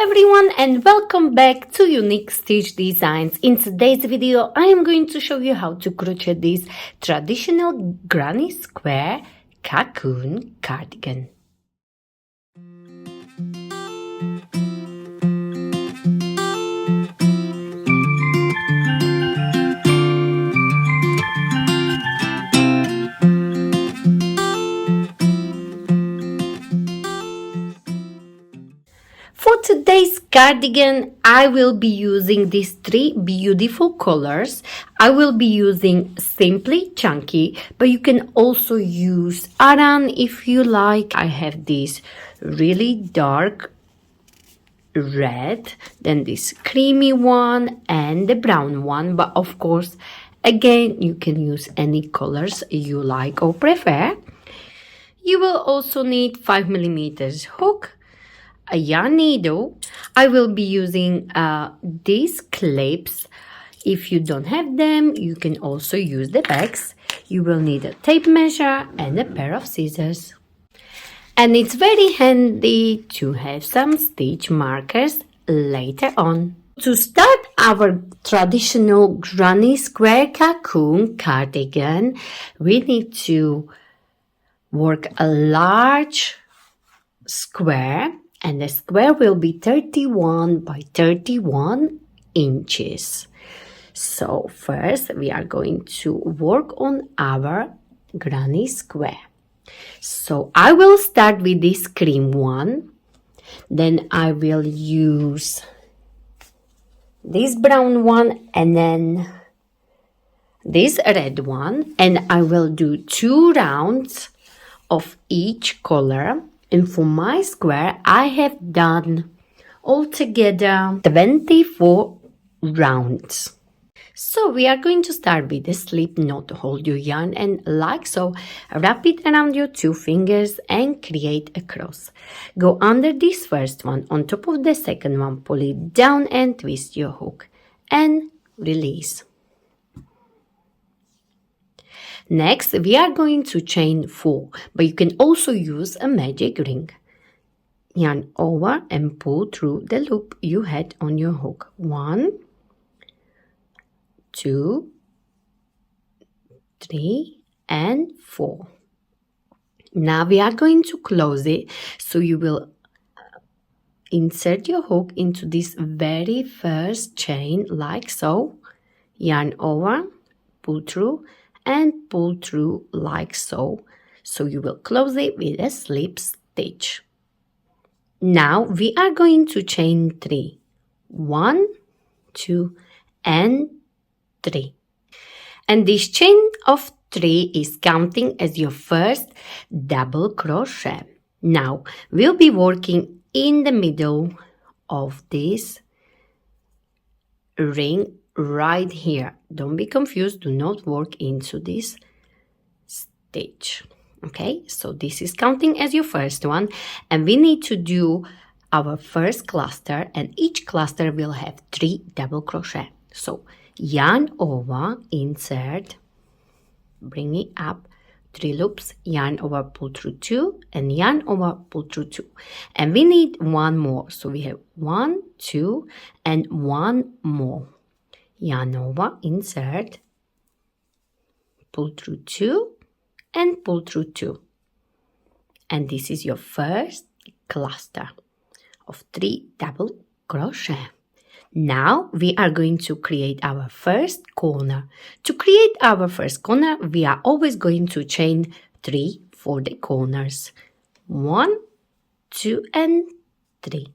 everyone and welcome back to Unique Stitch Designs. In today's video I am going to show you how to crochet this traditional granny square cocoon cardigan. For today's cardigan, I will be using these three beautiful colors. I will be using Simply Chunky, but you can also use aran if you like. I have this really dark red, then this creamy one and the brown one, but of course, again, you can use any colors you like or prefer. You will also need 5mm hook, a yarn needle. I will be using these clips. If you don't have them, you can also use the bags. You will need a tape measure and a pair of scissors. And it's very handy to have some stitch markers later on. To start our traditional granny square cocoon cardigan, we need to work a large square, and the square will be 31 by 31 inches. So first we are going to work on our granny square. So I will start with this cream one, then I will use this brown one and then this red one, and I will do 2 rounds of each color. And for my square, I have done altogether 24 rounds. So we are going to start with the slip knot. Hold your yarn and like so, wrap it around your 2 fingers and create a cross. Go under this first one, on top of the second one, pull it down and twist your hook and release. Next, we are going to chain 4, but you can also use a magic ring. Yarn over and pull through the loop you had on your hook. 1, 2, 3, and 4. Now we are going to close it, so you will insert your hook into this very first chain like so. Yarn over, pull through, and pull through like so. So you will close it with a slip stitch. Now we are going to chain 3. 1, 2, and 3. And this chain of 3 is counting as your first double crochet. Now we'll be working in the middle of this ring right here. Don't be confused, do not work into this stitch. Okay, so this is counting as your first one, and we need to do our first cluster, and each cluster will have 3 double crochet. So yarn over, insert, bring it up, 3 loops, yarn over, pull through 2, and yarn over, pull through 2. And we need 1 more, so we have 1, 2, and 1 more. Yarn over, insert, pull through 2, and pull through 2. And this is your first cluster of 3 double crochet. Now we are going to create our first corner. To create our first corner, we are always going to chain 3 for the corners. 1, 2, and 3.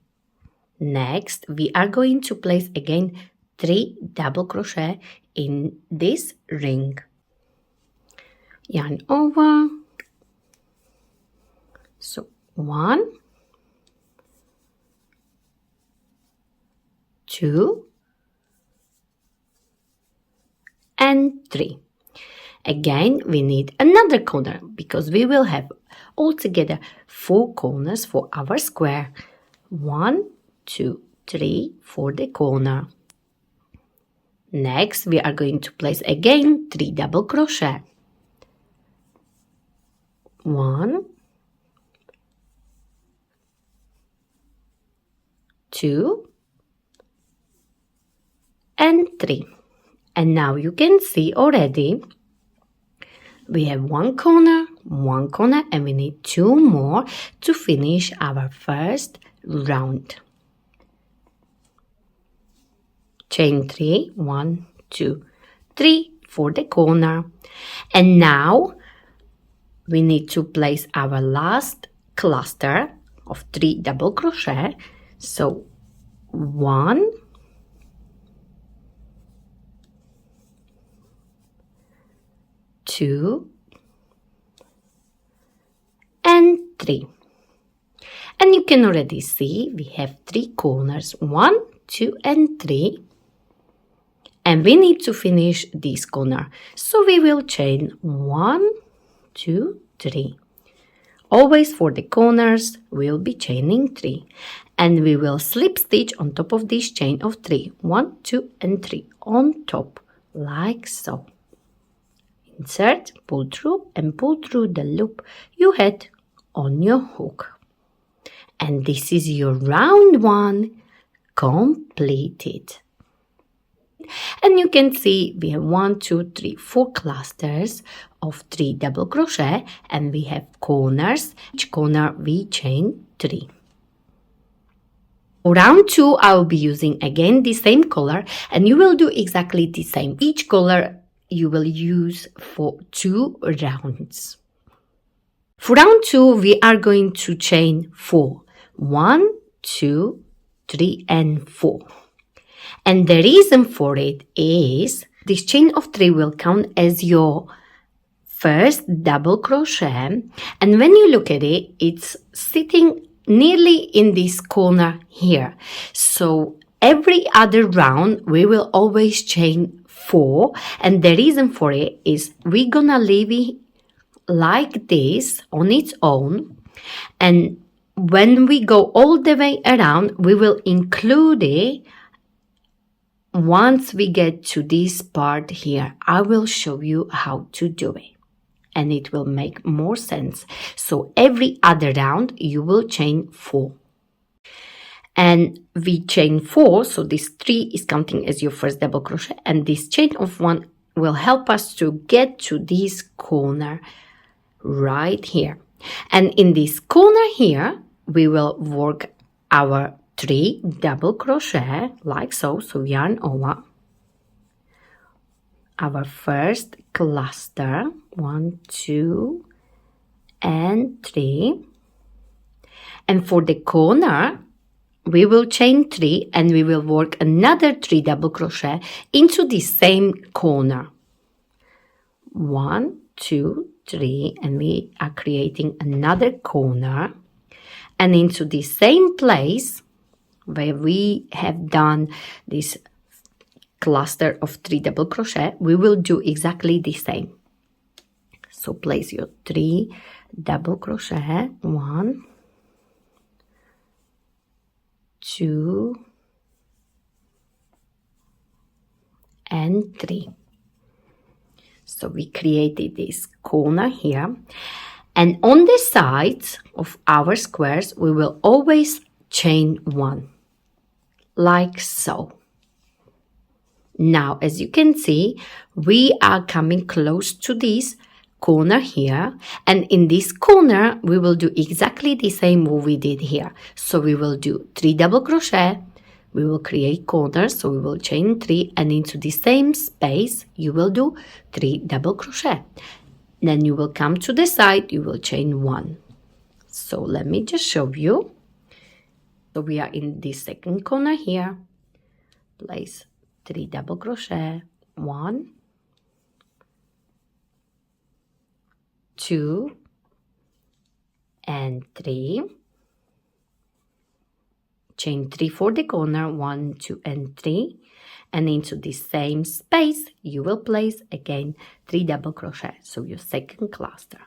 Next, we are going to place again 3 double crochet in this ring. Yarn over. So 1, 2, and 3. Again, we need another corner because we will have altogether 4 corners for our square. 1, 2, 3 for the corner. Next, we are going to place again 3 double crochet. 1, 2 and 3. And now you can see already we have one corner, and we need 2 more to finish our first round. Chain 3, 1, 2, 3 for the corner. And now we need to place our last cluster of 3 double crochet. So 1, 2 and 3. And you can already see we have 3 corners, 1, 2 and 3. And we need to finish this corner. So we will chain 1, 2, 3. Always for the corners we'll be chaining 3. And we will slip stitch on top of this chain of 3. 1, 2 and 3 on top, like so. Insert, pull through and pull through the loop you had on your hook. And this is your round 1 completed. And you can see we have 1, 2, 3, 4 clusters of 3 double crochet, and we have corners. Each corner we chain 3. For round 2 I will be using again the same color, and you will do exactly the same. Each color you will use for 2 rounds. For round 2 we are going to chain 4. 1, 2, 3 and 4. And the reason for it is this chain of 3 will count as your first double crochet, and when you look at it, it's sitting nearly in this corner here. So every other round we will always chain 4, and the reason for it is we're gonna leave it like this on its own, and when we go all the way around we will include it once we get to this part here. I will show you how to do it and it will make more sense. So every other round you will chain 4. And we chain 4, so this 3 is counting as your first double crochet, and this chain of 1 will help us to get to this corner right here. And in this corner here we will work our 3 double crochet like so. So yarn over our first cluster, 1, 2 and 3, and for the corner we will chain 3 and we will work another 3 double crochet into the same corner. 1, 2, 3, and we are creating another corner, and into the same place where we have done this cluster of 3 double crochet, we will do exactly the same. So place your 3 double crochet, 1, 2 and 3. So we created this corner here, and on the sides of our squares we will always chain 1 like so. Now as you can see we are coming close to this corner here, and in this corner we will do exactly the same what we did here. So we will do 3 double crochet, we will create corners, so we will chain 3, and into the same space you will do 3 double crochet. Then you will come to the side, you will chain 1. So let me just show you. So we are in the second corner here, place 3 double crochet, 1, 2 and 3, chain 3 for the corner, 1, 2 and 3, and into the same space you will place again 3 double crochet, so your second cluster.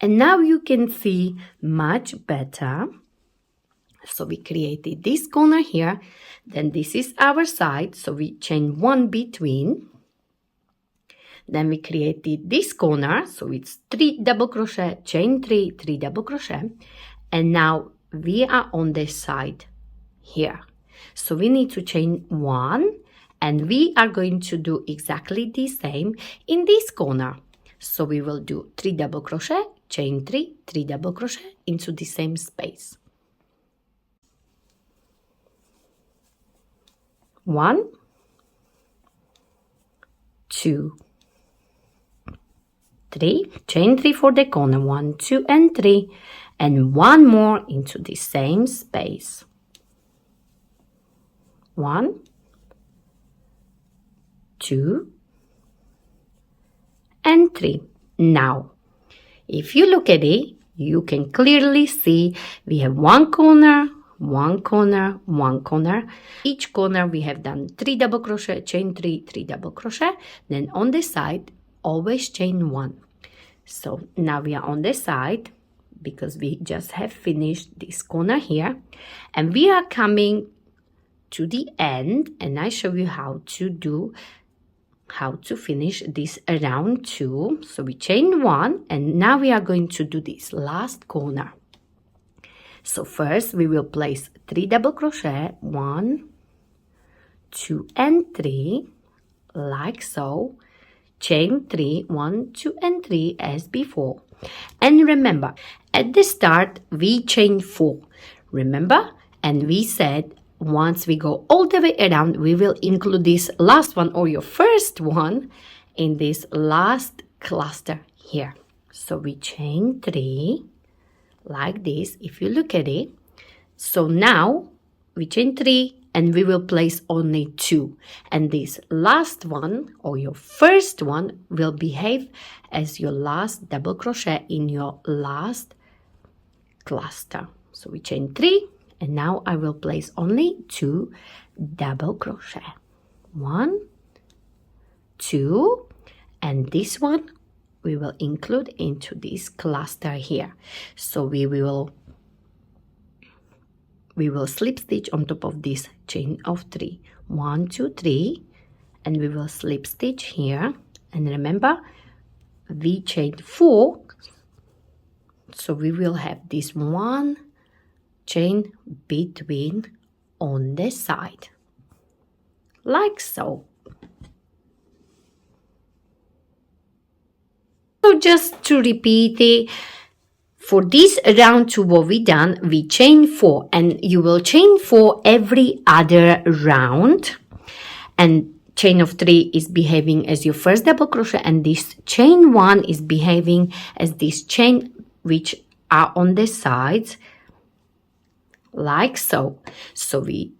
And now you can see much better. So we created this corner here, then this is our side, so we chain 1 between. Then we created this corner, so it's 3 double crochet, chain 3, 3 double crochet, and now we are on this side here. So we need to chain 1, and we are going to do exactly the same in this corner. So we will do 3 double crochet, chain 3, 3 double crochet into the same space. 1, 2, 3, chain 3 for the corner, 1, 2, and 3, and 1 more into the same space. 1, 2, and 3. Now, if you look at it, you can clearly see we have one corner, one corner, one corner. Each corner we have done 3 double crochet, chain 3, 3 double crochet. Then on the side, always chain 1. So now we are on the side because we just have finished this corner here, and we are coming to the end, and I show you how to finish this round 2. So we chain 1, and now we are going to do this last corner. So first we will place 3 double crochet, 1, 2, and 3, like so. Chain 3, 1, 2, and 3 as before. And remember, at the start we chain 4. Remember? And we said once we go all the way around, we will include this last one or your first one in this last cluster here. So we chain 3 like this, if you look at it. So now we chain 3 and we will place only 2. And this last one or your first one will behave as your last double crochet in your last cluster. So we chain 3. And now I will place only 2 double crochet. 1, 2, and this one we will include into this cluster here. So we will slip stitch on top of this chain of 3. 1, 2, 3, and we will slip stitch here. And remember, we chained 4, so we will have this one chain between on the side, like so. So just to repeat it, for this round 2 what we done, we chain 4, and you will chain 4 every other round, and chain of 3 is behaving as your first double crochet, and this chain 1 is behaving as this chain which are on the sides, like so. So we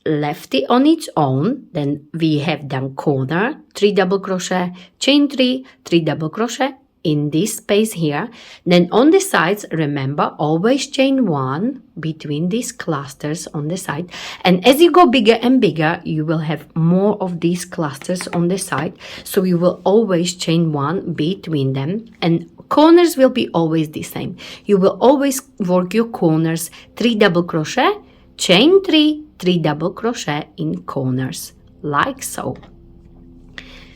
left it on its own, then we have done corner, 3 double crochet, chain 3, 3 double crochet in this space here. Then on the sides, remember, always chain 1 between these clusters on the side, and as you go bigger and bigger, you will have more of these clusters on the side, so you will always chain 1 between them, and corners will be always the same. You will always work your corners 3 double crochet, chain 3, 3 double crochet in corners, like so.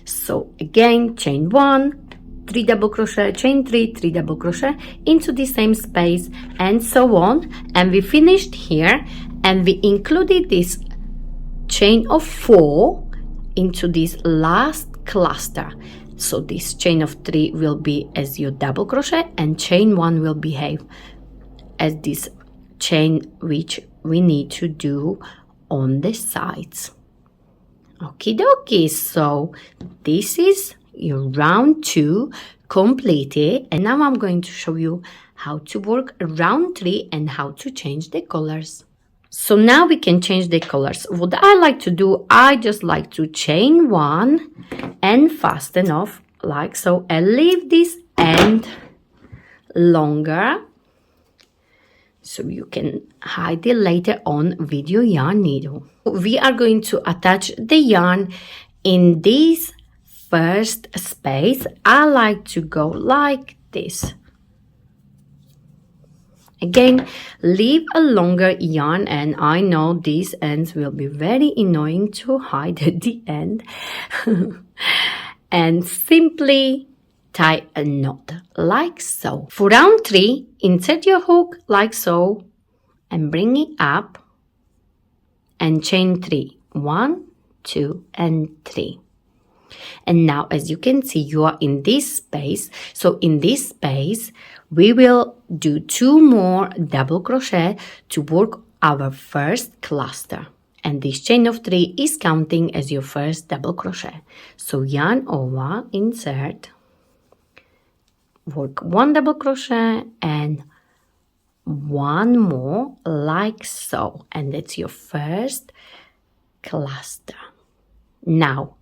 So again, chain 1, 3 double crochet, chain 3, 3 double crochet into the same space, and so on. And we finished here, and we included this chain of 4 into this last cluster. So this chain of 3 will be as your double crochet, and chain 1 will behave as this chain which we need to do on the sides. Okie dokie. So this is your round 2 completed, and now I'm going to show you how to work round 3 and how to change the colors. So now we can change the colors. What I like to do, I just like to chain 1 and fasten off like so, and leave this end longer so you can hide it later on with your yarn needle. We are going to attach the yarn in this first space. I like to go like this. Again, leave a longer yarn, and I know these ends will be very annoying to hide at the end. and simply tie a knot like so. For round 3, insert your hook like so and bring it up and chain 3. 1, 2, and 3. And now, as you can see, you are in this space. So in this space, we will do 2 more double crochet to work our first cluster. And this chain of 3 is counting as your first double crochet. So yarn over, insert, work 1 double crochet and 1 more like so. And that's your first cluster. Now,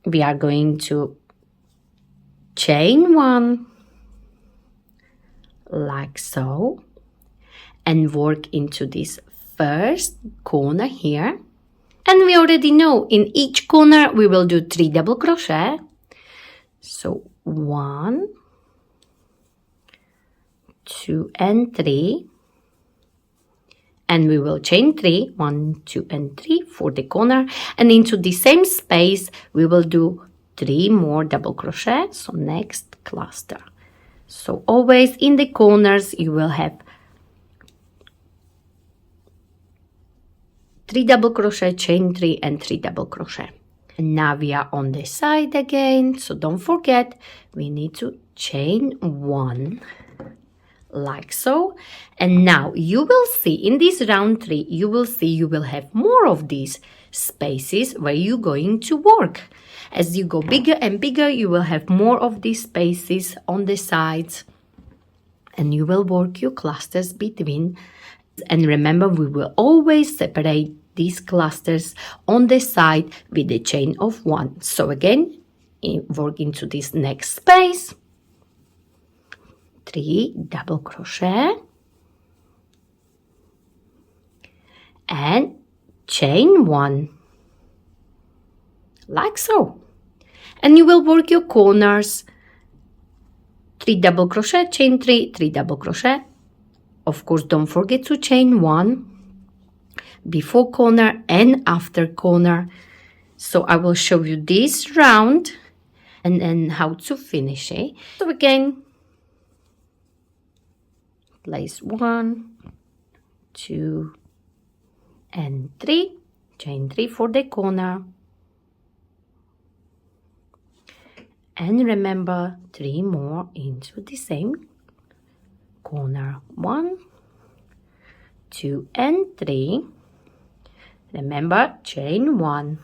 we are going to chain 1 like so and work into this first corner here. And we already know in each corner we will do 3 double crochet. So 1, 2, and 3. And we will chain 3, 1, 2, and 3 for the corner. And into the same space, we will do 3 more double crochet. So next cluster. So always in the corners, you will have 3 double crochet, chain 3, and 3 double crochet. And now we are on the side again. So don't forget, we need to chain 1. Like so. And now you will see in this round 3, you will see you will have more of these spaces where you're going to work. As you go bigger and bigger, you will have more of these spaces on the sides and you will work your clusters between. And remember, we will always separate these clusters on the side with a chain of 1. So again, work into this next space. 3 double crochet and chain 1 like so. And you will work your corners. 3 double crochet, chain 3, 3 double crochet. Of course, don't forget to chain 1 before corner and after corner. So I will show you this round and then how to finish it. So again, place 1, 2, and 3, chain 3 for the corner, and remember 3 more into the same corner. 1, 2, and 3. Remember, chain 1.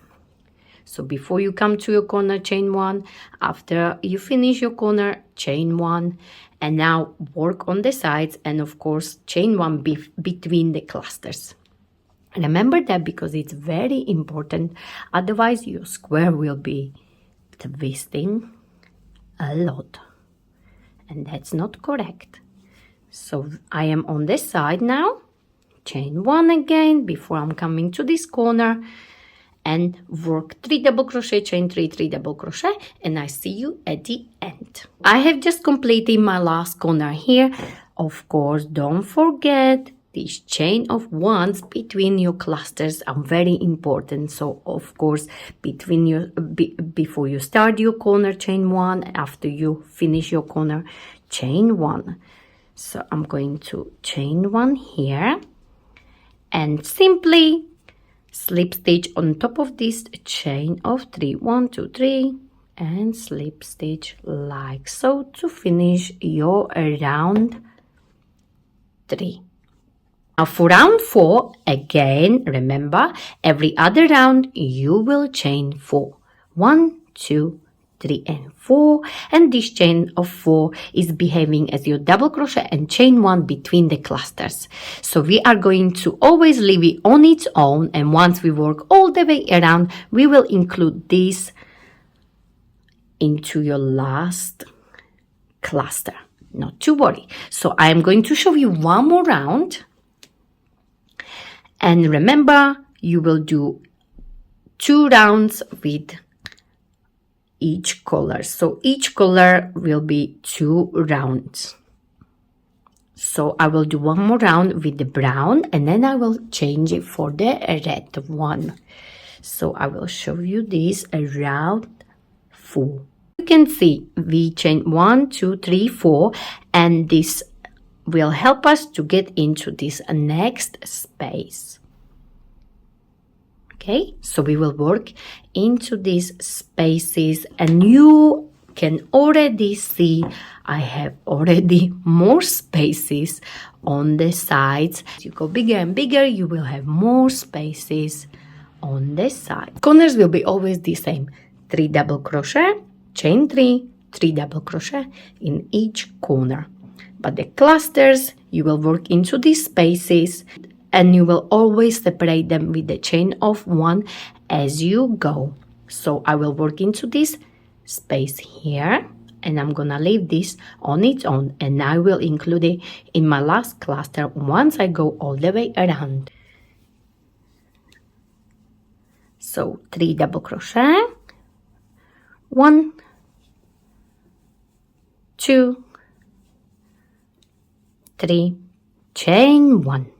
So before you come to your corner, chain 1. After you finish your corner, chain 1. And now work on the sides and of course chain 1 between the clusters. Remember that because it's very important. Otherwise your square will be twisting a lot. And that's not correct. So I am on this side now. Chain 1 again before I'm coming to this corner. And work 3 double crochet, chain 3, 3 double crochet, and I see you at the end. I have just completed my last corner here. Of course, don't forget this chain of 1s between your clusters are very important. So of course, between your before you start your corner, chain 1. After you finish your corner, chain 1. So I'm going to chain 1 here and simply slip stitch on top of this chain of 3, 1, 2, 3, and slip stitch like so to finish your round 3. Now for round 4, again, remember, every other round you will chain 4. 1, 2, 3, and 4, and this chain of 4 is behaving as your double crochet and chain 1 between the clusters. So we are going to always leave it on its own, and once we work all the way around, we will include this into your last cluster. Not to worry. So I am going to show you one more round, and remember, you will do 2 rounds with each color. So each color will be 2 rounds. So I will do one more round with the brown and then I will change it for the red one. So I will show you this round 4. You can see we chain 1, 2, 3, 4, and this will help us to get into this next space. Okay, so we will work into these spaces, and you can already see I have already more spaces on the sides. As you go bigger and bigger, you will have more spaces on the side. Corners will be always the same. 3 double crochet, chain 3, 3 double crochet in each corner. But the clusters, you will work into these spaces, and you will always separate them with the chain of 1 as you go. So I will work into this space here, and I'm gonna leave this on its own, and I will include it in my last cluster once I go all the way around. So 3 double crochet, 1, 2, 3, chain 1.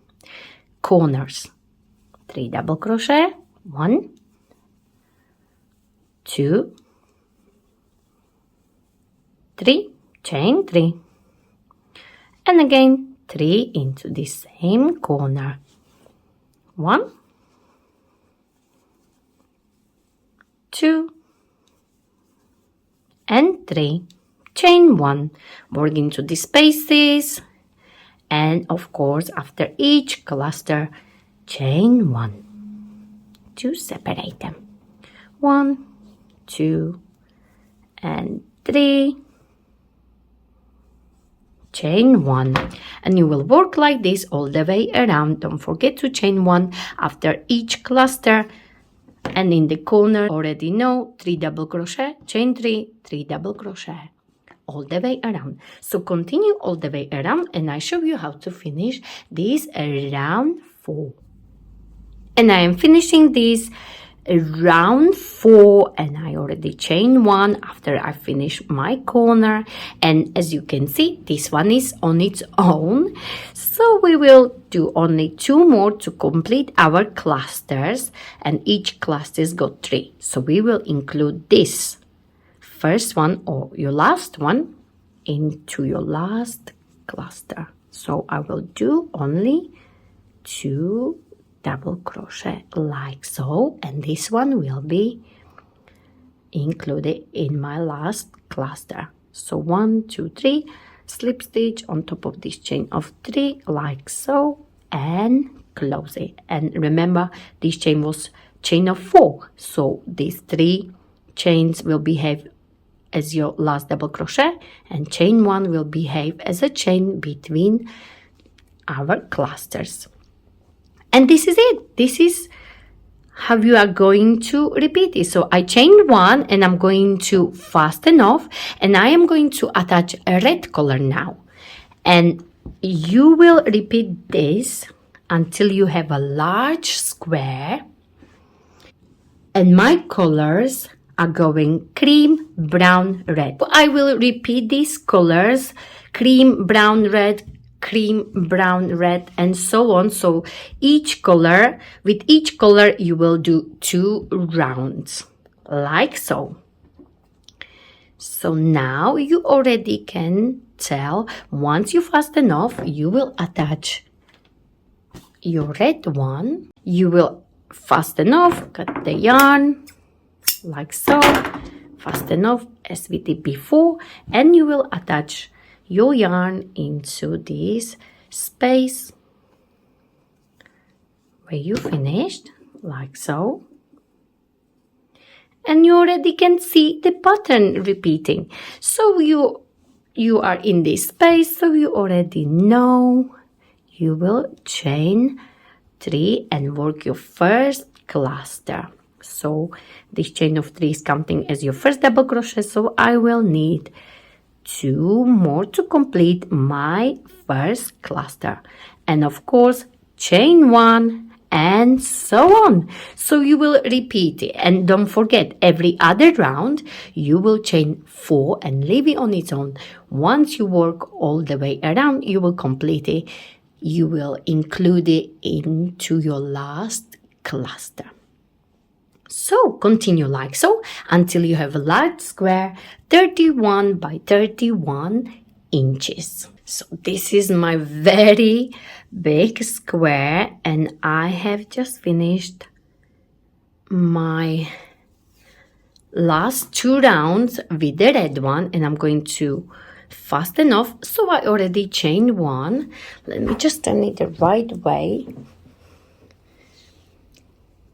Corners, 3 double crochet, 1, 2, 3, chain 3, and again 3 into the same corner, 1, 2, and 3, chain 1, work into the spaces, and of course after each cluster chain 1 to separate them. 1, 2, and 3, chain 1, and you will work like this all the way around. Don't forget to chain 1 after each cluster, and in the corner already know 3 double crochet, chain 3, 3 double crochet all the way around. So continue all the way around, and I show you how to finish this round 4. And I am finishing this round 4, and I already chain 1 after I finish my corner, and as you can see this one is on its own, so we will do only 2 more to complete our clusters, and each cluster's got 3, so we will include this first one or your last one into your last cluster. So I will do only 2 double crochet like so, and this one will be included in my last cluster. So 1, 2, 3, slip stitch on top of this chain of 3 like so, and close it. And remember, this chain was chain of 4, so these 3 chains will behave as your last double crochet, and chain 1 will behave as a chain between our clusters. And this is it. This is how you are going to repeat it. So I chained 1, and I'm going to fasten off, and I am going to attach a red color now. And you will repeat this until you have a large square, and my colors are going cream, brown, red. I will repeat these colors: cream, brown, red, cream, brown, red, and so on. So each color, with each color you will do 2 rounds like so. So now you already can tell, once you fasten off, you will attach your red one, you will fasten off, cut the yarn like so, fasten off as we did before, and you will attach your yarn into this space where you finished like so, and you already can see the pattern repeating. So you are in this space, so you already know you will chain 3 and work your first cluster. So this chain of 3 is counting as your first double crochet, so I will need 2 more to complete my first cluster, and of course chain 1 and so on. So you will repeat it, and don't forget, every other round you will chain 4 and leave it on its own. Once you work all the way around, you will complete it, you will include it into your last cluster. So continue like so until you have a large square 31 by 31 inches. So this is my very big square, and I have just finished my last 2 rounds with the red one, and I'm going to fasten off. So I already chained one. Let me just turn it the right way.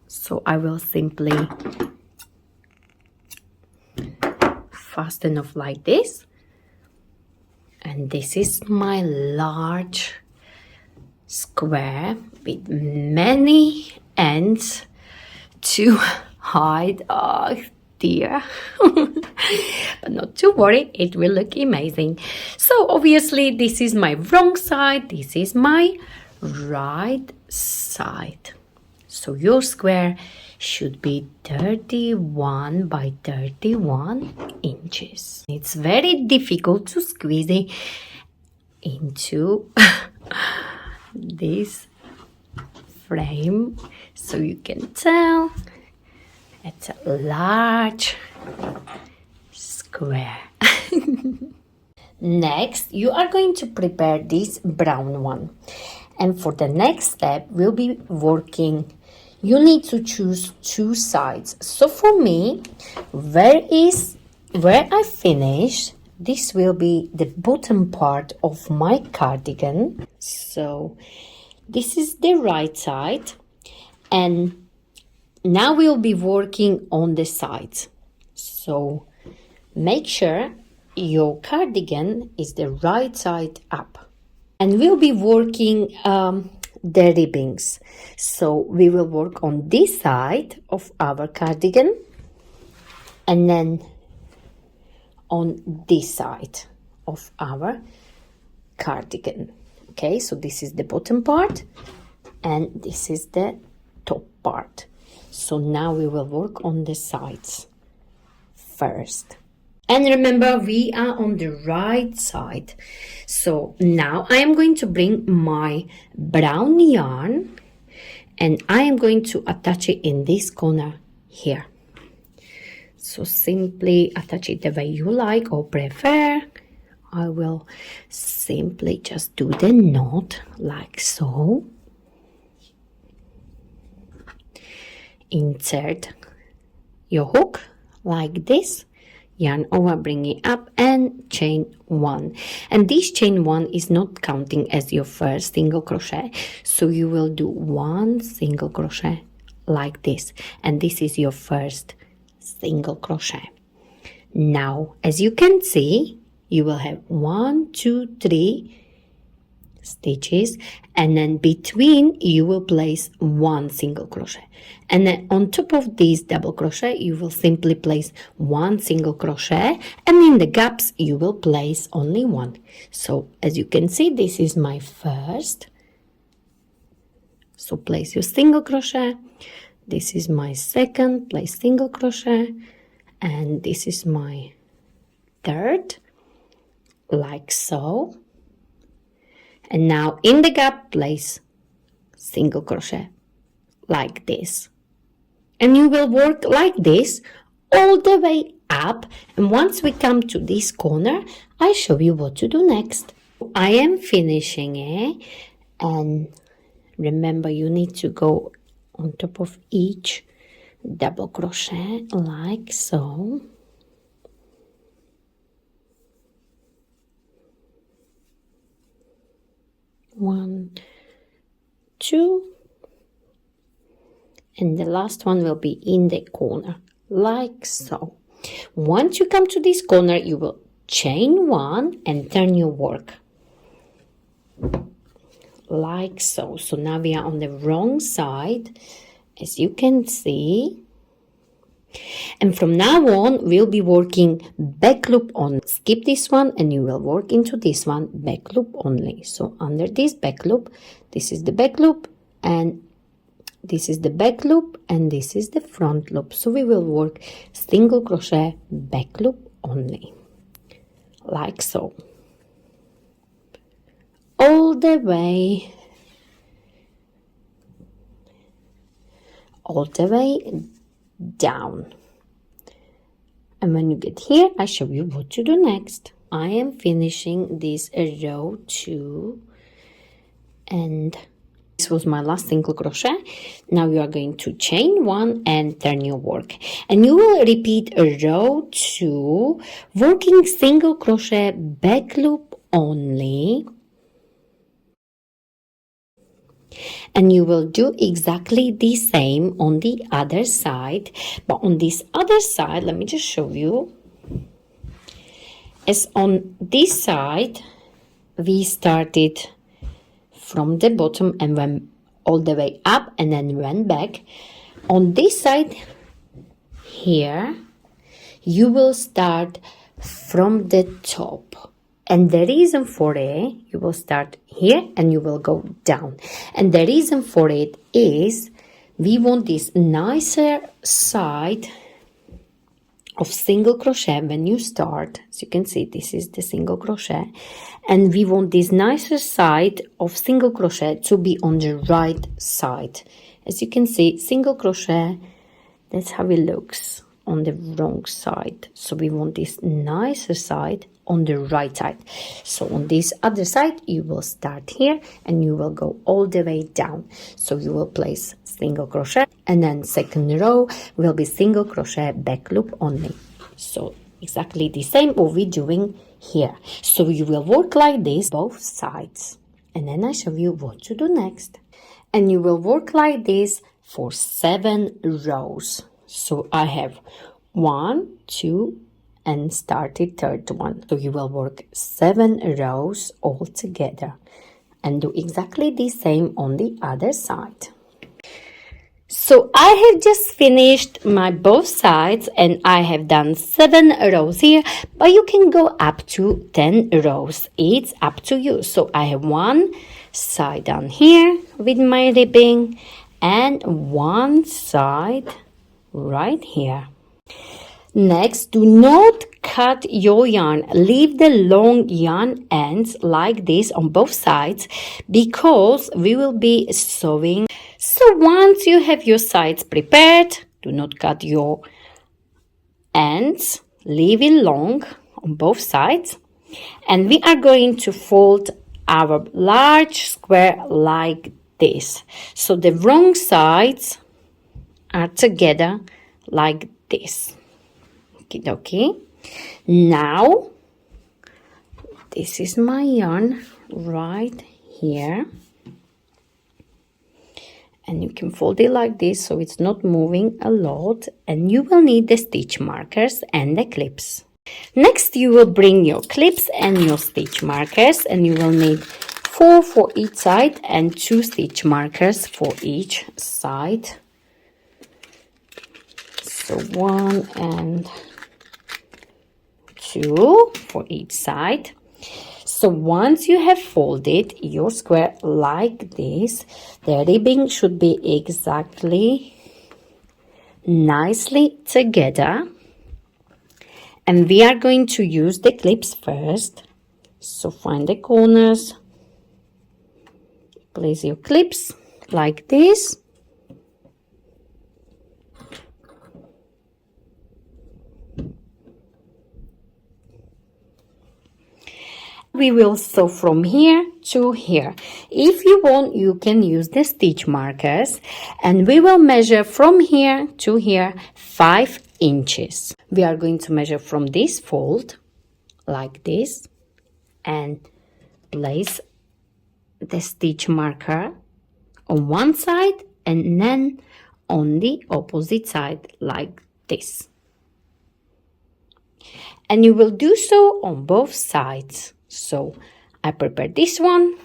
So I will simply fasten off like this. And this is my large square with many ends to hide. Oh dear. But not to worry, it will look amazing. So obviously this is my wrong side, this is my right side. So your square should be 31 by 31 inches. It's very difficult to squeeze it into this frame, so you can tell it's a large square. Next, you are going to prepare this brown one. And for the next step, we'll be working. You need to choose 2 sides. So for me, where I finish, this will be the bottom part of my cardigan. So this is the right side, and now we'll be working on the sides. So make sure your cardigan is the right side up, and we'll be working the ribbings. So we will work on this side of our cardigan, and then on this side of our cardigan. Okay, so this is the bottom part and this is the top part. So now we will work on the sides first. And remember, we are on the right side. So now I am going to bring my brown yarn and I am going to attach it in this corner here. So simply attach it the way you like or prefer. I will simply just do the knot like so. Insert your hook like this. Yarn over, bring it up and chain 1. And this chain 1 is not counting as your first single crochet. So you will do 1 single crochet like this. And this is your first single crochet. Now, as you can see, you will have 1, 2, 3 stitches, and then between you will place 1 single crochet, and then on top of this double crochet you will simply place 1 single crochet, and in the gaps you will place only 1. So as you can see, this is my first. So place your single crochet. This is my second, place single crochet, and this is my third, like so. And now in the gap, place single crochet like this. And you will work like this all the way up. And once we come to this corner, I show you what to do next. I am finishing it. And remember, you need to go on top of each double crochet like so. One, 2, and the last one will be in the corner like so. Once you come to this corner, you will chain 1 and turn your work like so. So now we are on the wrong side, as you can see. And from now on, we'll be working back loop on. Skip this one and you will work into this one back loop only. So under this back loop, this is the back loop, and this is the back loop, and this is the front loop. So we will work single crochet back loop only, like so, all the way down. And when you get here, I show you what to do next. I am finishing this row 2, and this was my last single crochet. Now you are going to chain 1 and turn your work, and you will repeat a row 2 working single crochet back loop only, and you will do exactly the same on the other side. But on this other side, let me just show you. As on this side, we started from the bottom and went all the way up and then went back. On this side here, you will start from the top. And the reason for it, you will start here and you will go down. And the reason for it is we want this nicer side of single crochet when you start. As you can see, this is the single crochet, and we want this nicer side of single crochet to be on the right side. As you can see, single crochet, that's how it looks on the wrong side. So we want this nicer side on the right side. So on this other side, you will start here and you will go all the way down. So you will place single crochet, and then second row will be single crochet back loop only. So exactly the same what we're doing here. So you will work like this both sides, and then I show you what to do next. And you will work like this for 7 rows. So I have 1, 2, and started third one. So you will work 7 rows all together and do exactly the same on the other side. So I have just finished my both sides and I have done 7 rows here, but you can go up to 10 rows. It's up to you. So I have one side down here with my ribbing and one side right here. Next, do not cut your yarn. Leave the long yarn ends like this on both sides because we will be sewing. So once you have your sides prepared, do not cut your ends. Leave it long on both sides. And we are going to fold our large square like this. So the wrong sides are together like this. Okay. Now, this is my yarn right here. And you can fold it like this so it's not moving a lot. And you will need the stitch markers and the clips. Next, you will bring your clips and your stitch markers, and you will need 4 for each side and 2 stitch markers for each side. So 1 and 2 for each side. So once you have folded your square like this, the ribbing should be exactly nicely together. And we are going to use the clips first. So find the corners, place your clips like this. We will sew from here to here. If you want, you can use the stitch markers, and we will measure from here to here 5 inches. We are going to measure from this fold like this and place the stitch marker on one side and then on the opposite side like this. And you will do so on both sides. So I prepared this one,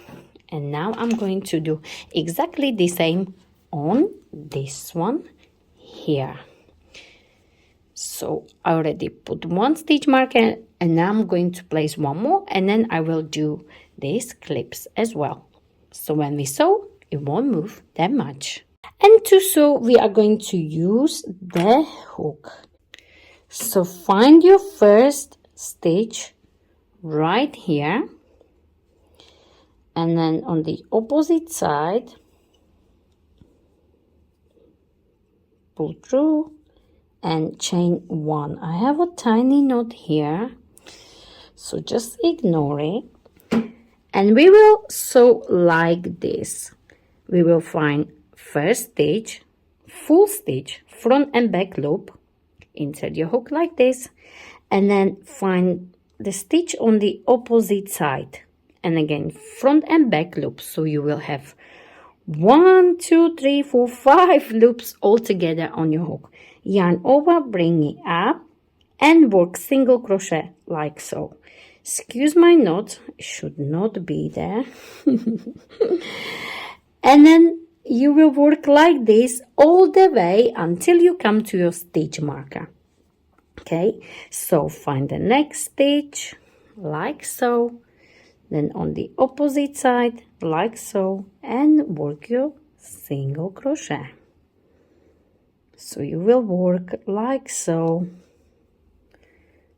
and now I'm going to do exactly the same on this one here. So I already put one stitch marker, and now I'm going to place one more, and then I will do these clips as well. So when we sew, it won't move that much. And to sew, we are going to use the hook. So find your first stitch right here, and then on the opposite side pull through and chain 1. I have a tiny knot here, so just ignore it. And we will sew like this. We will find first stitch, full stitch, front and back loop, insert your hook like this, and then find the stitch on the opposite side, and again front and back loop. So you will have 1, 2, 3, 4, 5 loops all together on your hook. Yarn over, bring it up, and work single crochet like so. Excuse my knot, it should not be there. And then you will work like this all the way until you come to your stitch marker. Okay, so find the next stitch like so, then on the opposite side like so, and work your single crochet. So you will work like so,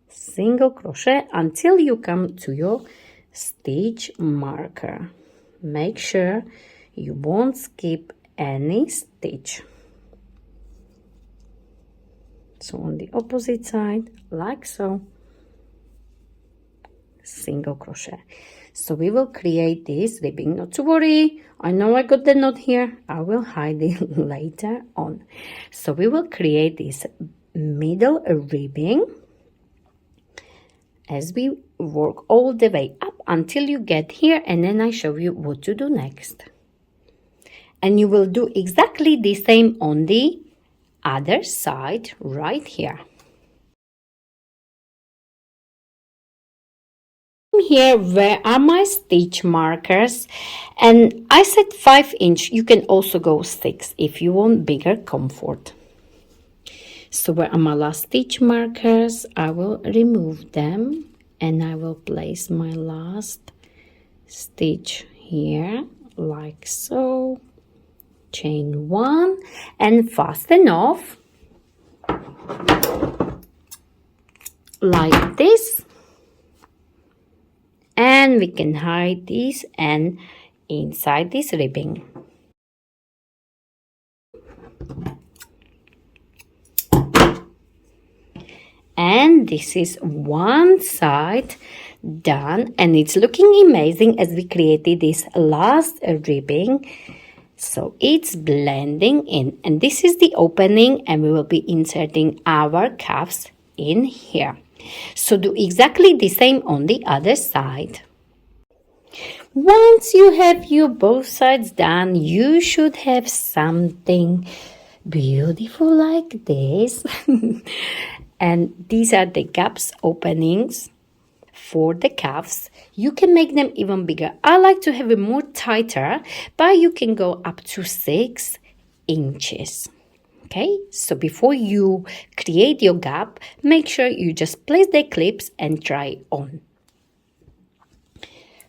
single crochet until you come to your stitch marker. Make sure you won't skip any stitch. So on the opposite side like so, single crochet. So we will create this ribbing. Not to worry, I know I got the knot here, I will hide it later on. So we will create this middle ribbing as we work all the way up until you get here, and then I show you what to do next. And you will do exactly the same on the other side right here. Here, where are my stitch markers? And I said 5-inch. You can also go 6 if you want bigger comfort. So where are my last stitch markers? I will remove them and I will place my last stitch here like so. Chain 1 and fasten off like this. And we can hide this and inside this ribbing. And this is one side done, and it's looking amazing as we created this last ribbing. So it's blending in, and this is the opening, and we will be inserting our cuffs in here. So do exactly the same on the other side. Once you have your both sides done, you should have something beautiful like this. And these are the cuffs openings for the cuffs. You can make them even bigger. I like to have it more tighter, but you can go up to 6 inches. Okay, so before you create your gap, make sure you just place the clips and try on.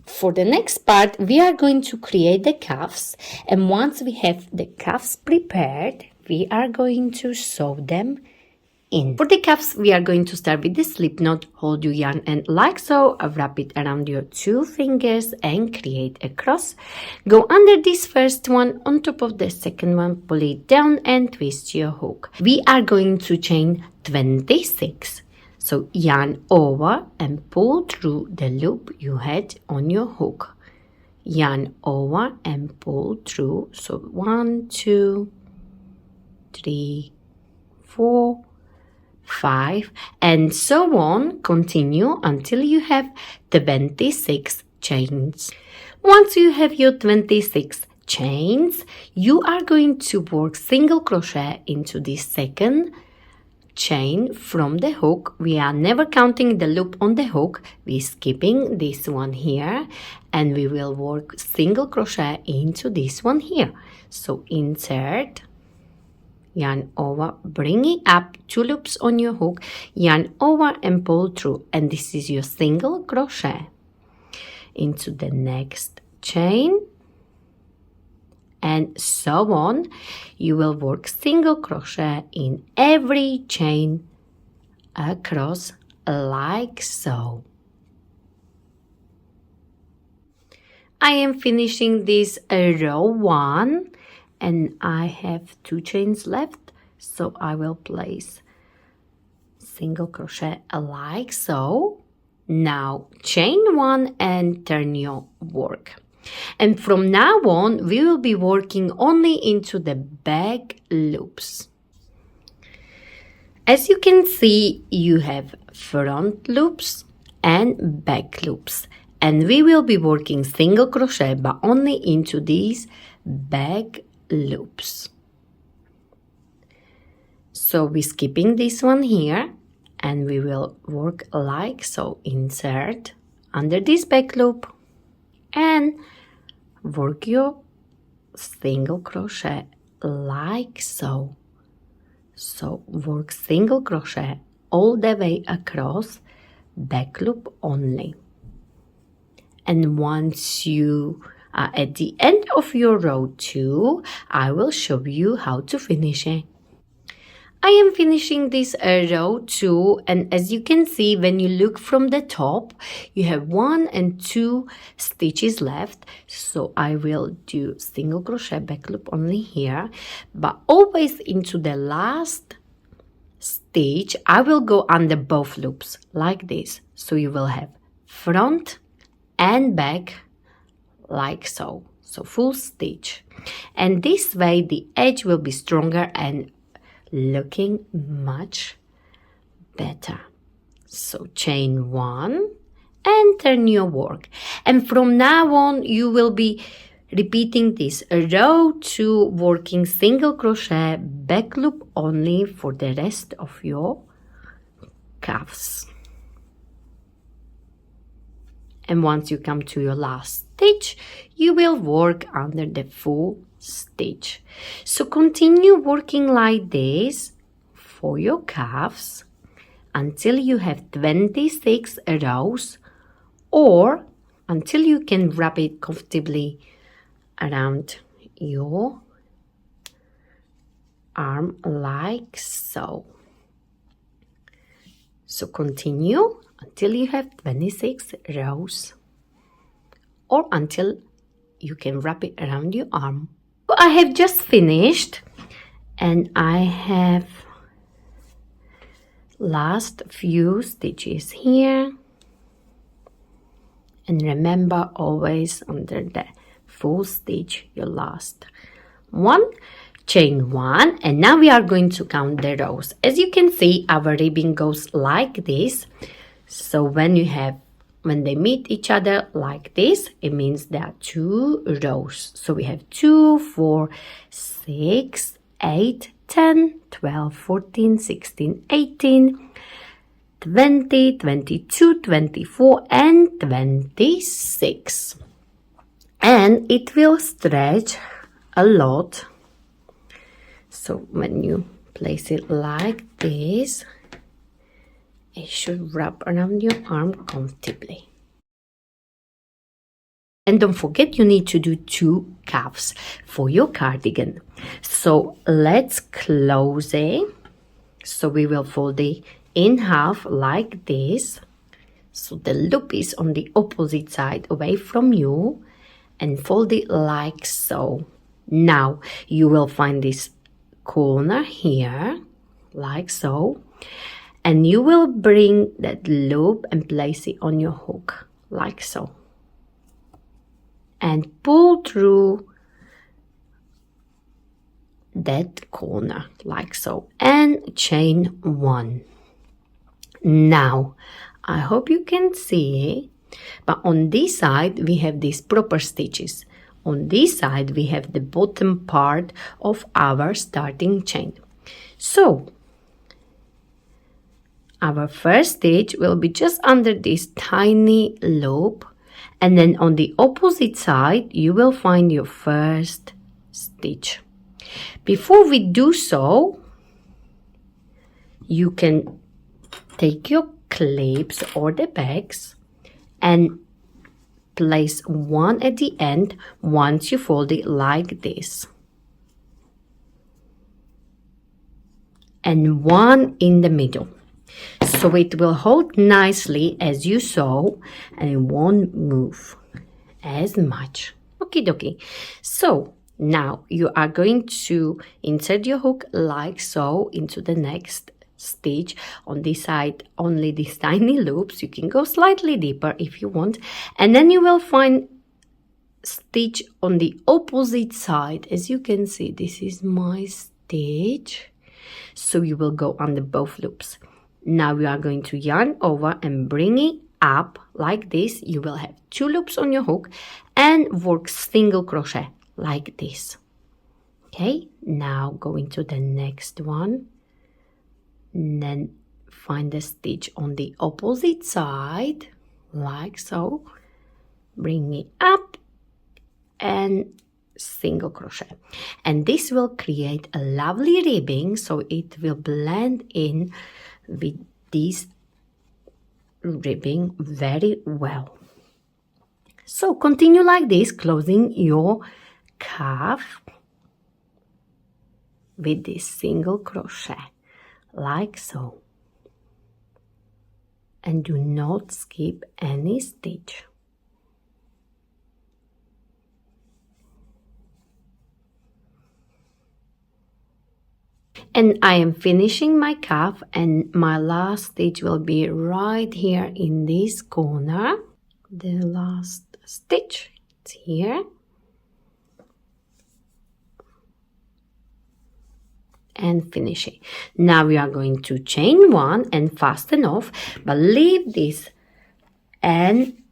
For the next part, we are going to create the cuffs, and once we have the cuffs prepared, we are going to sew them in. For the cuffs, we are going to start with the slip knot. Hold your yarn and like so, wrap it around your 2 fingers and create a cross. Go under this first one, on top of the second one, pull it down and twist your hook. We are going to chain 26. So yarn over and pull through the loop you had on your hook. Yarn over and pull through. So 1, 2, 3, 4, 5, and so on. Continue until you have 26 chains. Once you have your 26 chains, you are going to work single crochet into the second chain from the hook. We are never counting the loop on the hook. We're skipping this one here, and we will work single crochet into this one here. So insert, yarn over, bring it up, 2 loops on your hook, yarn over and pull through, and this is your single crochet into the next chain, and so on. You will work single crochet in every chain across like so. I am finishing this row 1, and I have 2 chains left, so I will place single crochet like so. Now chain 1 and turn your work. And from now on, we will be working only into the back loops. As you can see, you have front loops and back loops. And we will be working single crochet, but only into these back loops. So we're skipping this one here, and we will work like so. Insert under this back loop and work your single crochet like so. So work single crochet all the way across, back loop only. And once you are at the end of your row 2, I will show you how to finish it. I am finishing this row 2, and as you can see, when you look from the top, you have 1 and 2 stitches left. So I will do single crochet back loop only here, but always into the last stitch I will go under both loops like this. So you will have front and back like so. So full stitch, and this way the edge will be stronger and looking much better. So chain 1 and turn your work, and from now on you will be repeating this row 2, working single crochet back loop only for the rest of your cuffs. And once you come to your last stitch, you will work under the full stitch. So continue working like this for your cuffs until you have 26 rows, or until you can wrap it comfortably around your arm like so. So continue until you have 26 rows, or until you can wrap it around your arm. I have just finished, and I have last few stitches here, and remember always under the full stitch your last one, chain 1, and now we are going to count the rows. As you can see, our ribbon goes like this. So when they meet each other like this, it means there are 2 rows. So we have 2, 4, 6, 8, 10, 12, 14, 16, 18, 20, 22, 24, and 26. And it will stretch a lot. So when you place it like this, it should wrap around your arm comfortably. And don't forget, you need to do 2 cuffs for your cardigan. So let's close it. So we will fold it in half like this. So the loop is on the opposite side away from you, and fold it like so. Now you will find this corner here like so, and you will bring that loop and place it on your hook like so, and pull through that corner like so, and chain 1. Now I hope you can see it, but on this side we have these proper stitches. On this side we have the bottom part of our starting chain. So our first stitch will be just under this tiny loop, and then on the opposite side you will find your first stitch. Before we do so, you can take your clips or the pegs and place one at the end once you fold it like this, and one in the middle, so it will hold nicely as you sew and it won't move as much. Okie dokie. So now you are going to insert your hook like so into the next stitch on this side, only these tiny loops. You can go slightly deeper if you want, and then you will find stitch on the opposite side. As you can see, this is my stitch, so you will go under both loops. Now we are going to yarn over and bring it up like this. You will have 2 loops on your hook and work single crochet like this. Okay, now go into the next one, and then find the stitch on the opposite side like so, bring it up and single crochet, and this will create a lovely ribbing, so it will blend in with this ribbing very well. So continue like this, closing your cuff with this single crochet like so, and do not skip any stitch. And I am finishing my cuff, and my last stitch will be right here in this corner. The last stitch, it's here. And finish it. Now we are going to chain 1 and fasten off, but leave this end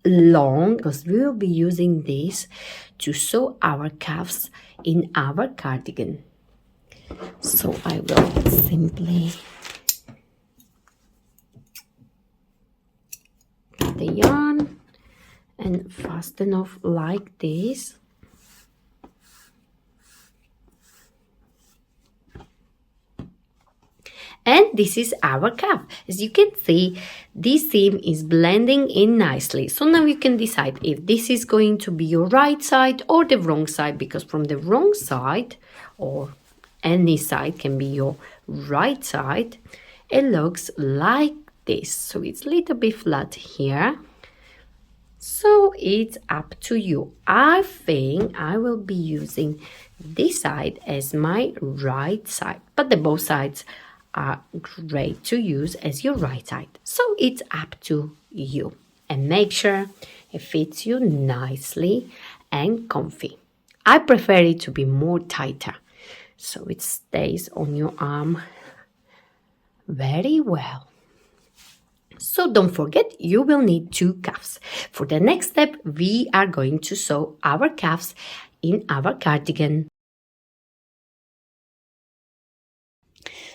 long because we will be using this to sew our cuffs in our cardigan. So I will simply cut the yarn and fasten off like this. And this is our cuff. As you can see, this seam is blending in nicely. So now you can decide if this is going to be your right side or the wrong side, because from the wrong side, or any side can be your right side, it looks like this. So it's a little bit flat here. So it's up to you. I think I will be using this side as my right side, but the both sides are great to use as your right side. So it's up to you. And make sure it fits you nicely and comfy. I prefer it to be more tighter, so it stays on your arm very well. So don't forget, you will need 2 cuffs. For the next step, we are going to sew our cuffs in our cardigan.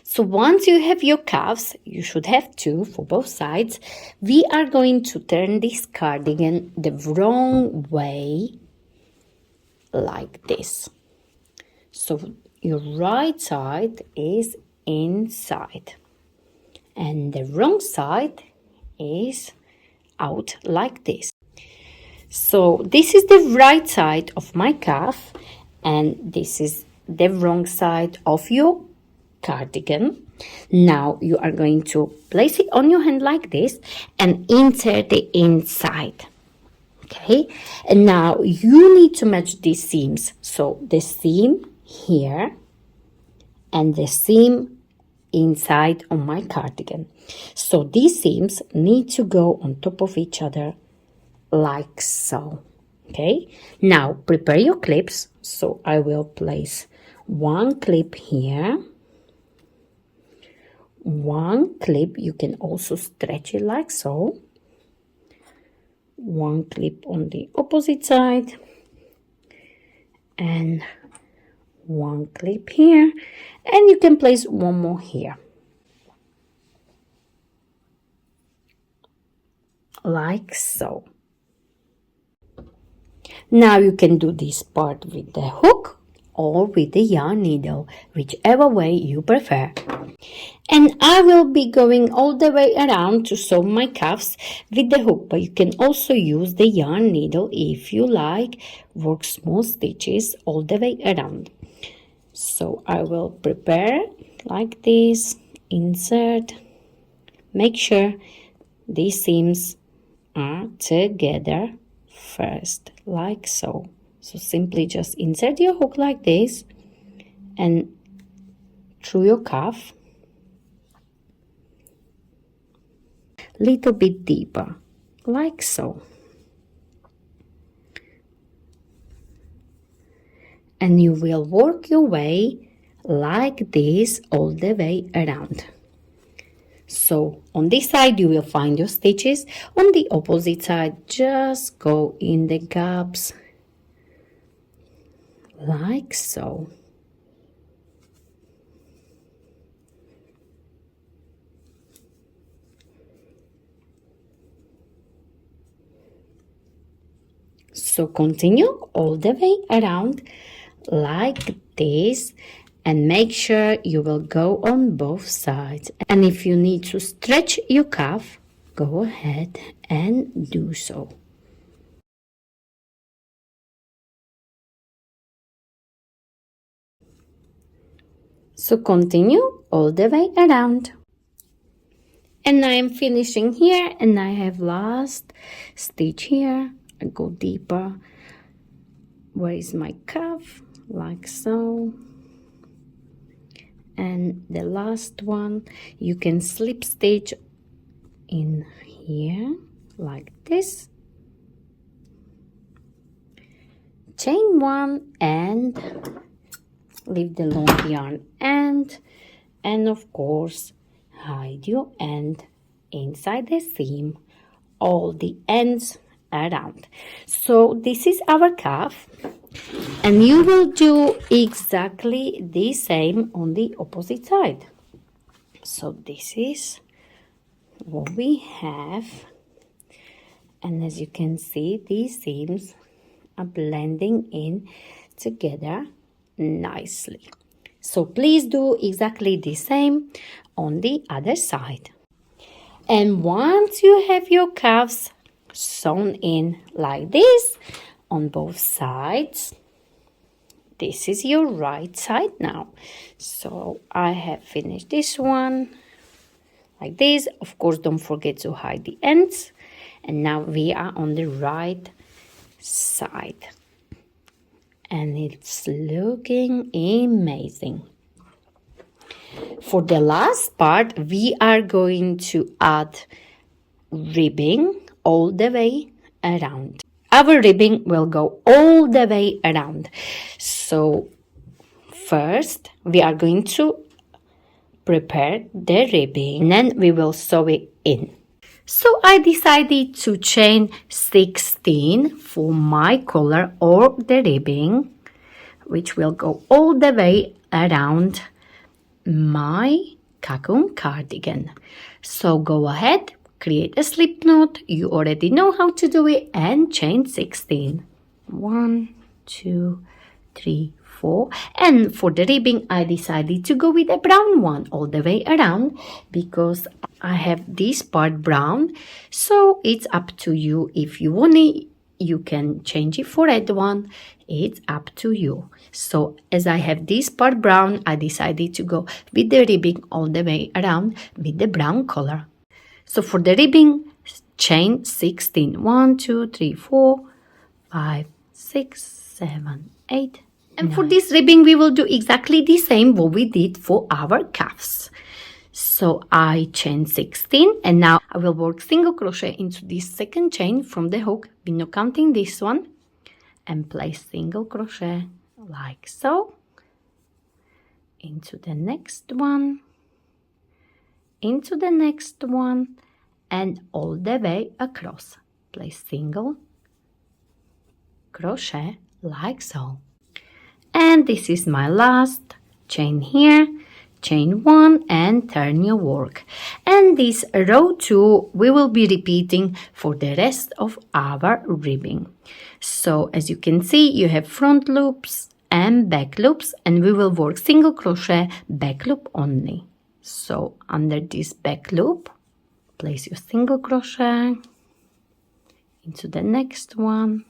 So once you have your cuffs, you should have 2 for both sides. We are going to turn this cardigan the wrong way, like this. So your right side is inside and the wrong side is out like this. So this is the right side of my cuff and this is the wrong side of your cardigan. Now you are going to place it on your hand like this and insert the inside. Okay, and now you need to match these seams. So the seam here and the seam inside on my cardigan. So these seams need to go on top of each other like so. Okay, now prepare your clips. So I will place 1 clip here, 1 clip, you can also stretch it like so, 1 clip on the opposite side and 1 clip here, and you can place 1 more here like so. Now you can do this part with the hook or with the yarn needle, whichever way you prefer. And I will be going all the way around to sew my cuffs with the hook, but you can also use the yarn needle if you like. Work small stitches all the way around. So I will prepare like this, insert, make sure these seams are together first, like so. So simply just insert your hook like this and through your cuff little bit deeper, like so. And you will work your way like this all the way around. So on this side you will find your stitches, on the opposite side just go in the gaps like so. So continue all the way around like this, and make sure you will go on both sides. And if you need to stretch your cuff, go ahead and do so. So continue all the way around. And I am finishing here, and I have last stitch here. I go deeper. Where is my cuff? Like so. And the last one, you can slip stitch in here like this, chain one and leave the long yarn end, and of course hide your end inside the seam, all the ends around. So this is our cuff, and you will do exactly the same on the opposite side. So this is what we have, and as you can see, these seams are blending in together nicely. So please do exactly the same on the other side. And once you have your cuffs sewn in like this on both sides, this is your right side now. So I have finished this one like this. Of course, don't forget to hide the ends. And now we are on the right side, and it's looking amazing. For the last part, we are going to add ribbing all the way around. Our ribbing will go all the way around. So first we are going to prepare the ribbing, and then we will sew it in. So I decided to chain 16 for my collar or the ribbing, which will go all the way around my cocoon cardigan. So go ahead, create a slip knot. You already know how to do it, and chain 16. 1, 2, 3, 4. And for the ribbing, I decided to go with a brown one all the way around because I have this part brown. So it's up to you. If you want it, you can change it for red one. It's up to you. So as I have this part brown, I decided to go with the ribbing all the way around with the brown color. So for the ribbing, chain 16. 1, 2, 3, 4, 5, 6, 7, 8. And 9. For this ribbing, we will do exactly the same what we did for our cuffs. So I chain 16, and now I will work single crochet into this second chain from the hook, we're not counting this one, and place single crochet like so, into the next one, into the next one, and all the way across. Place single crochet like so. And this is my last chain here. Chain 1 and turn your work. And this row 2 we will be repeating for the rest of our ribbing. So as you can see, you have front loops and back loops, and we will work single crochet back loop only. So under this back loop, place your single crochet into the next one,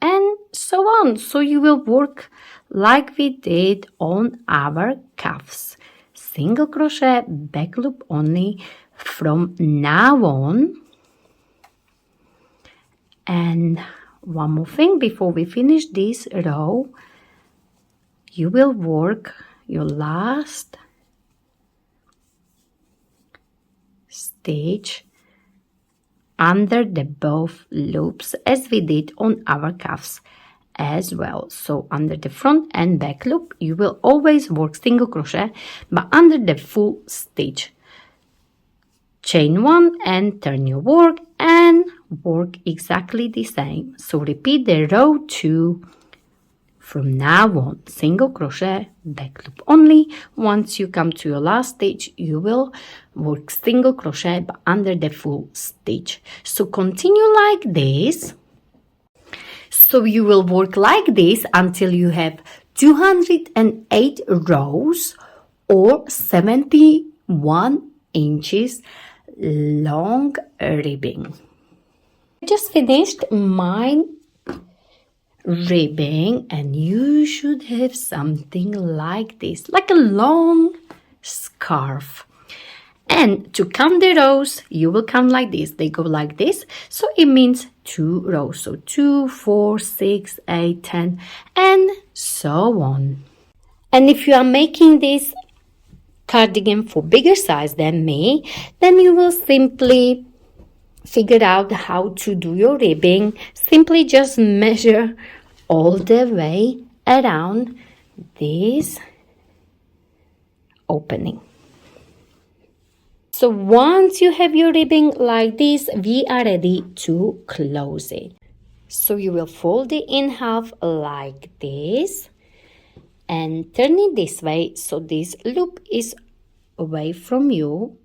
and so on. So you will work like we did on our cuffs. Single crochet back loop only from now on. And one more thing before we finish this row, you will work your last stitch under the both loops as we did on our cuffs as well. So under the front and back loop you will always work single crochet, but under the full stitch chain 1 and turn your work and work exactly the same. So repeat the row 2 from now on, single crochet, back loop only. Once you come to your last stitch you will work single crochet but under the full stitch. So continue like this. So you will work like this until you have 208 rows or 71 inches long ribbing. I just finished my ribbing and you should have something like this, like a long scarf. And to count the rows you will count like this, they go like this, so it means 2 rows, so 2, 4, 6, 8, 10 and so on. And if you are making this cardigan for bigger size than me, then you will simply figure out how to do your ribbing. Simply just measure all the way around this opening. So once you have your ribbing like this, we are ready to close it. So you will fold it in half like this and turn it this way so this loop is away from you,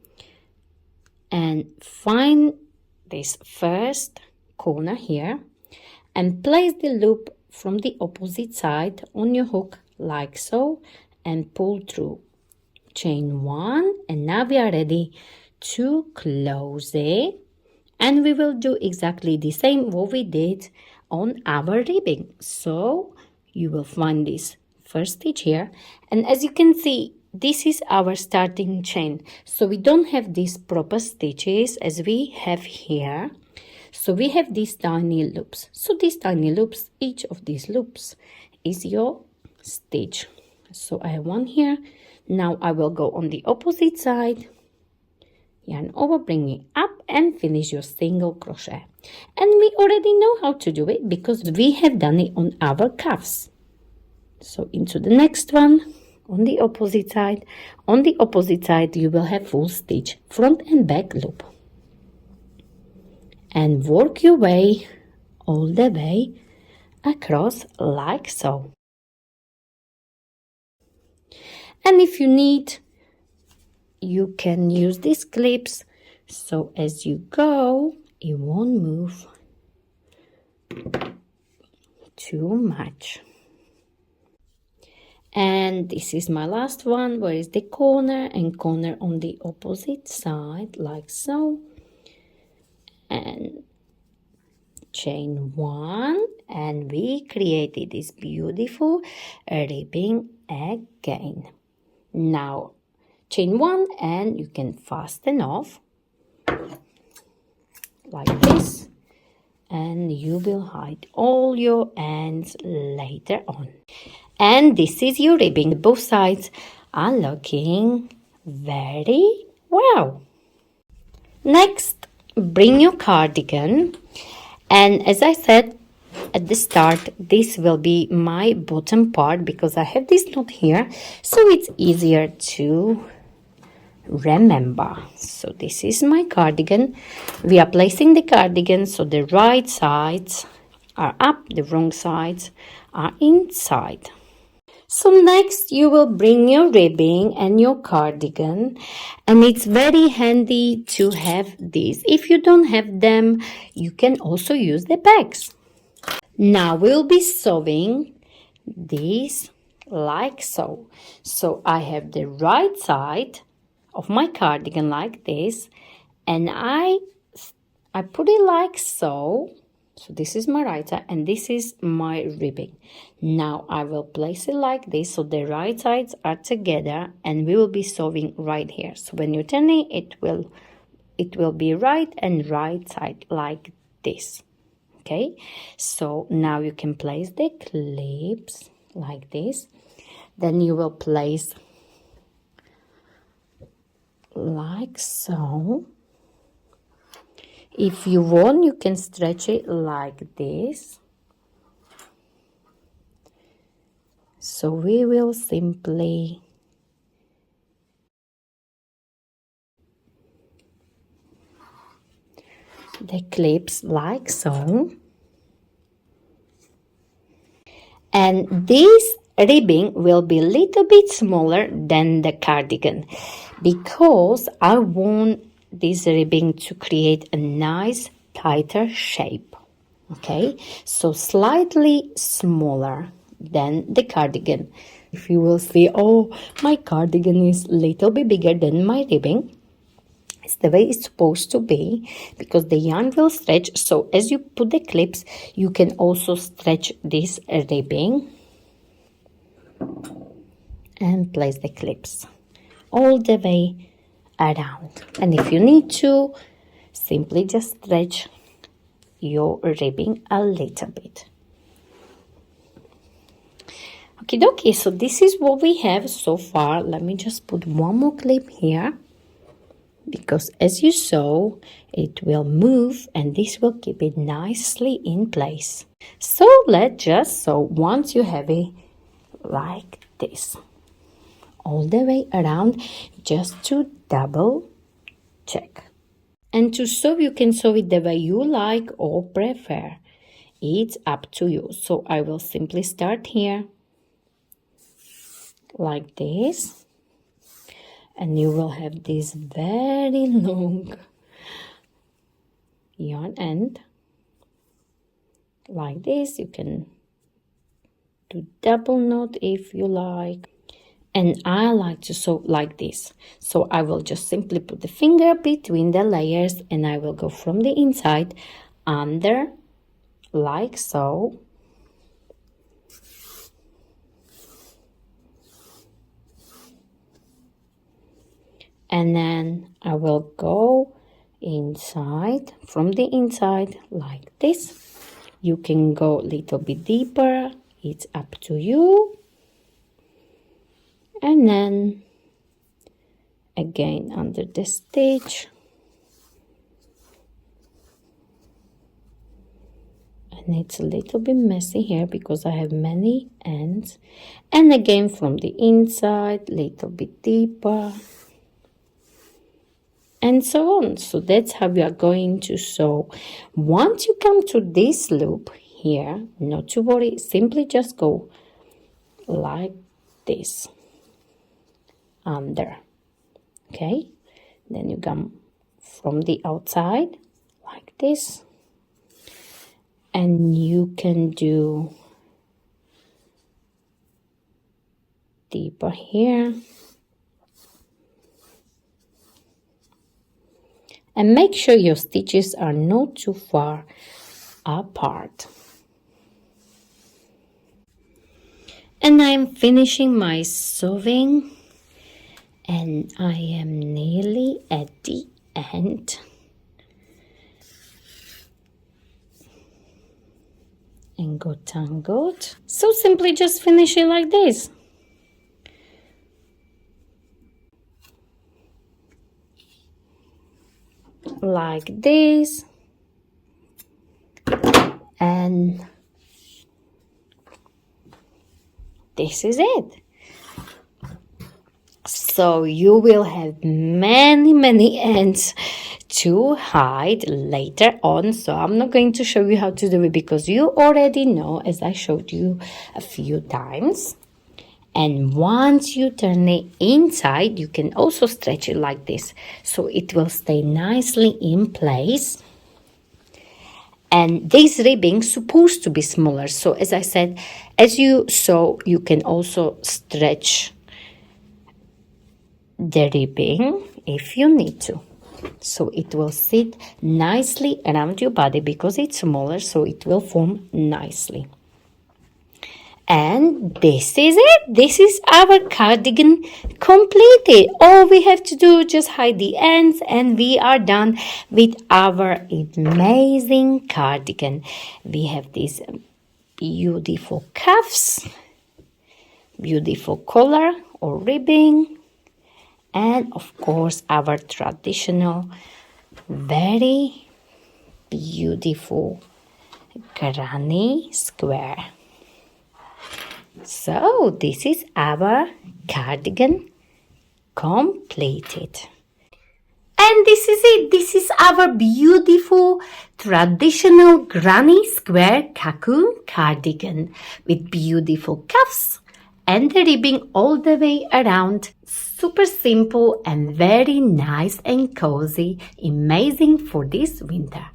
and find this first corner here and place the loop from the opposite side on your hook like so and pull through. Chain 1 and now we are ready to close it, and we will do exactly the same what we did on our ribbing. So you will find this first stitch here, and as you can see this is our starting chain, so we don't have these proper stitches as we have here. So we have these tiny loops, so these tiny loops, each of these loops is your stitch. So I have one here. Now I will go on the opposite side, yarn over, bring it up and finish your single crochet. And we already know how to do it because we have done it on our cuffs. So into the next one on the opposite side. On the opposite side you will have full stitch, front and back loop, and work your way all the way across like so. And if you need, you can use these clips so as you go it won't move too much. And this is my last one, where is the corner and corner on the opposite side like so, and chain 1 and we created this beautiful ribbing again. Now chain 1 and you can fasten off like this, and you will hide all your ends later on. And this is your ribbing. Both sides are looking very well. Next, bring your cardigan, and as I said at the start, this will be my bottom part because I have this knot here, so it's easier to remember. So this is my cardigan. We are placing the cardigan so the right sides are up, the wrong sides are inside. So next you will bring your ribbing and your cardigan, and it's very handy to have these. If you don't have them, you can also use the pegs. Now we'll be sewing these like so. So I have the right side of my cardigan like this, and I put it like so. So this is my right side and this is my ribbing. Now I will place it like this so the right sides are together, and we will be sewing right here. So when you turn it, it will be right and right side like this. Okay, so now you can place the clips like this. Then you will place like so, If you want, you can stretch it like this. So we will simply the clips like so. And this ribbing will be a little bit smaller than the cardigan because I want this ribbing to create a nice tighter shape. Okay, so slightly smaller than the cardigan. If you will see, oh, my cardigan is a little bit bigger than my ribbing. It's the way it's supposed to be because the yarn will stretch. So as you put the clips, you can also stretch this ribbing and place the clips all the way around. And if you need to, simply just stretch your ribbing a little bit. Okay, dokie, so this is what we have so far. Let me just put one more clip here, because as you saw, it will move and this will keep it nicely in place. So let's just sew once you have it like this all the way around, just to double check. And to sew, you can sew it the way you like or prefer. It's up to you. So I will simply start here like this, and you will have this very long yarn end like this. You can do double knot if you like, and I like to sew like this. So I will just simply put the finger between the layers and I will go from the inside under like so. And then I will go inside, from the inside like this. You can go a little bit deeper, it's up to you. And then again under the stitch. And it's a little bit messy here because I have many ends. And again from the inside, little bit deeper. And so on. So that's how we are going to sew. Once you come to this loop here, not to worry, simply just go like this under. Okay, then you come from the outside like this, and you can do deeper here. And make sure your stitches are not too far apart. And I'm finishing my sewing, and I am nearly at the end. And go tangled. So simply just finish it like this. Like this, and this is it. So you will have many ends to hide later on. So I'm not going to show you how to do it because you already know, as I showed you a few times. And once you turn it inside, you can also stretch it like this, so it will stay nicely in place. And this ribbing is supposed to be smaller. So as I said, as you sew, you can also stretch the ribbing if you need to. So it will sit nicely around your body because it's smaller, so it will form nicely. And this is it. This is our cardigan completed. All we have to do is just hide the ends and we are done with our amazing cardigan. We have these beautiful cuffs, beautiful collar or ribbing, and of course our traditional very beautiful granny square. So this is our cardigan completed. And this is it. This is our beautiful traditional granny square cocoon cardigan with beautiful cuffs and the ribbing all the way around. Super simple and very nice and cozy. Amazing for this winter.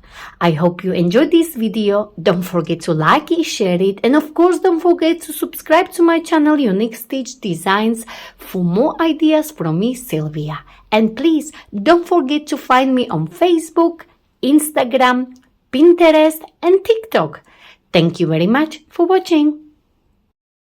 I hope you enjoyed this video. Don't forget to like it, share it, and of course don't forget to subscribe to my channel Unique Stitch Designs for more ideas from me, Sylvia. And please don't forget to find me on Facebook, Instagram, Pinterest and TikTok. Thank you very much for watching.